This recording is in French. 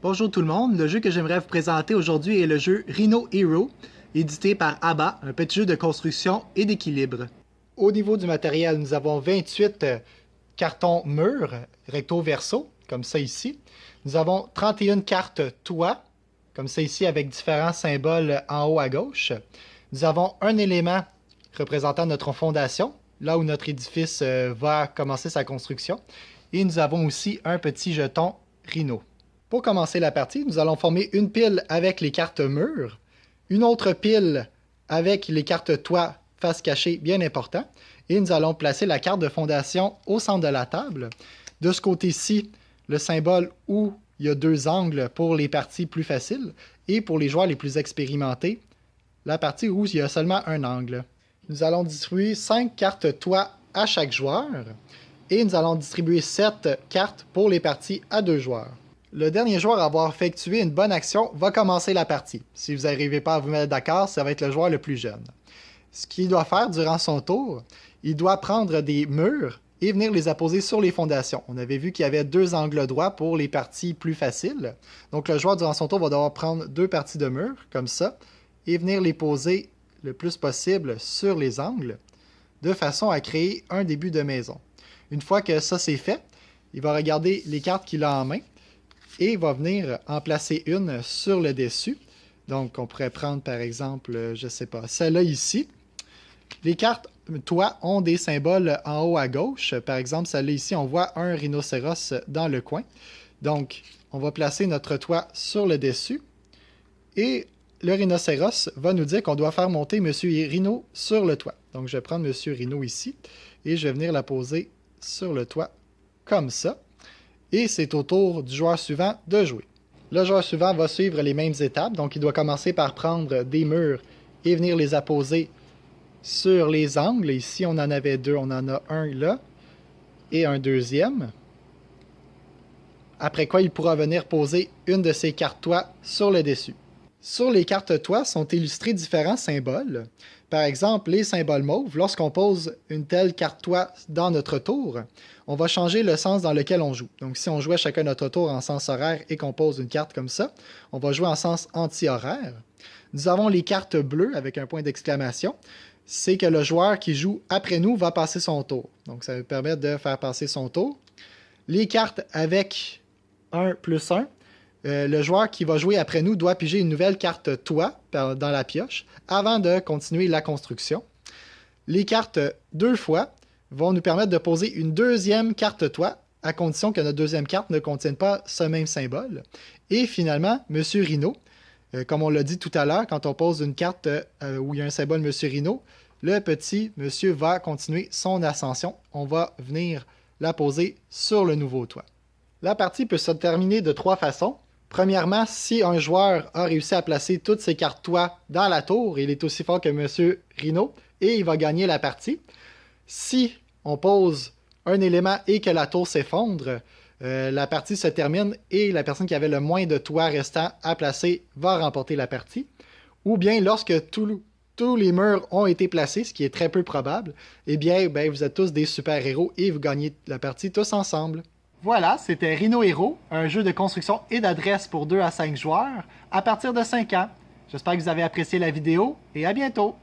Bonjour tout le monde, le jeu que j'aimerais vous présenter aujourd'hui est le jeu Rhino Hero, édité par ABBA, un petit jeu de construction et d'équilibre. Au niveau du matériel, nous avons 28 cartons murs, recto verso, comme ça ici. Nous avons 31 cartes toit, comme ça ici, avec différents symboles en haut à gauche. Nous avons un élément représentant notre fondation, là où notre édifice va commencer sa construction. Et nous avons aussi un petit jeton Rhino. Pour commencer la partie, nous allons former une pile avec les cartes murs, une autre pile avec les cartes toit face cachée, bien important, et nous allons placer la carte de fondation au centre de la table. De ce côté-ci, le symbole où il y a deux angles pour les parties plus faciles, et pour les joueurs les plus expérimentés, la partie où il y a seulement un angle. Nous allons distribuer 5 cartes toit à chaque joueur, et nous allons distribuer 7 cartes pour les parties à 2 joueurs. Le dernier joueur à avoir effectué une bonne action va commencer la partie. Si vous n'arrivez pas à vous mettre d'accord, ça va être le joueur le plus jeune. Ce qu'il doit faire durant son tour, il doit prendre des murs et venir les apposer sur les fondations. On avait vu qu'il y avait 2 angles droits pour les parties plus faciles. Donc le joueur durant son tour va devoir prendre 2 parties de murs, comme ça, et venir les poser le plus possible sur les angles, de façon à créer un début de maison. Une fois que ça c'est fait, il va regarder les cartes qu'il a en main, et il va venir en placer une sur le dessus. Donc, on pourrait prendre, par exemple, je ne sais pas, celle-là ici. Les cartes toit ont des symboles en haut à gauche. Par exemple, celle-là ici, on voit un rhinocéros dans le coin. Donc, on va placer notre toit sur le dessus. Et le rhinocéros va nous dire qu'on doit faire monter M. Rhino sur le toit. Donc, je vais prendre M. Rhino ici et je vais venir la poser sur le toit comme ça. Et c'est au tour du joueur suivant de jouer. Le joueur suivant va suivre les mêmes étapes, donc il doit commencer par prendre des murs et venir les apposer sur les angles. Ici, on en avait 2, on en a un là, et un deuxième. Après quoi, il pourra venir poser une de ses cartes toit sur le dessus. Sur les cartes toit sont illustrés différents symboles. Par exemple, les symboles mauves, lorsqu'on pose une telle carte toit dans notre tour, on va changer le sens dans lequel on joue. Donc si on jouait chacun notre tour en sens horaire et qu'on pose une carte comme ça, on va jouer en sens anti-horaire. Nous avons les cartes bleues avec un point d'exclamation. C'est que le joueur qui joue après nous va passer son tour. Donc ça va permettre de faire passer son tour. Les cartes avec 1+1. Le joueur qui va jouer après nous doit piger une nouvelle carte toit dans la pioche avant de continuer la construction. Les cartes 2 fois vont nous permettre de poser une deuxième carte toit à condition que notre deuxième carte ne contienne pas ce même symbole. Et finalement, M. Rhino, comme on l'a dit tout à l'heure, quand on pose une carte où il y a un symbole M. Rhino, le petit monsieur va continuer son ascension. On va venir la poser sur le nouveau toit. La partie peut se terminer de 3 façons. Premièrement, si un joueur a réussi à placer toutes ses cartes toit dans la tour, il est aussi fort que M. Rhino et il va gagner la partie. Si on pose un élément et que la tour s'effondre, la partie se termine et la personne qui avait le moins de toit restant à placer va remporter la partie. Ou bien lorsque tous les murs ont été placés, ce qui est très peu probable, eh bien, vous êtes tous des super-héros et vous gagnez la partie tous ensemble. Voilà, c'était Rhino Hero, un jeu de construction et d'adresse pour 2 à 5 joueurs à partir de 5 ans. J'espère que vous avez apprécié la vidéo et à bientôt!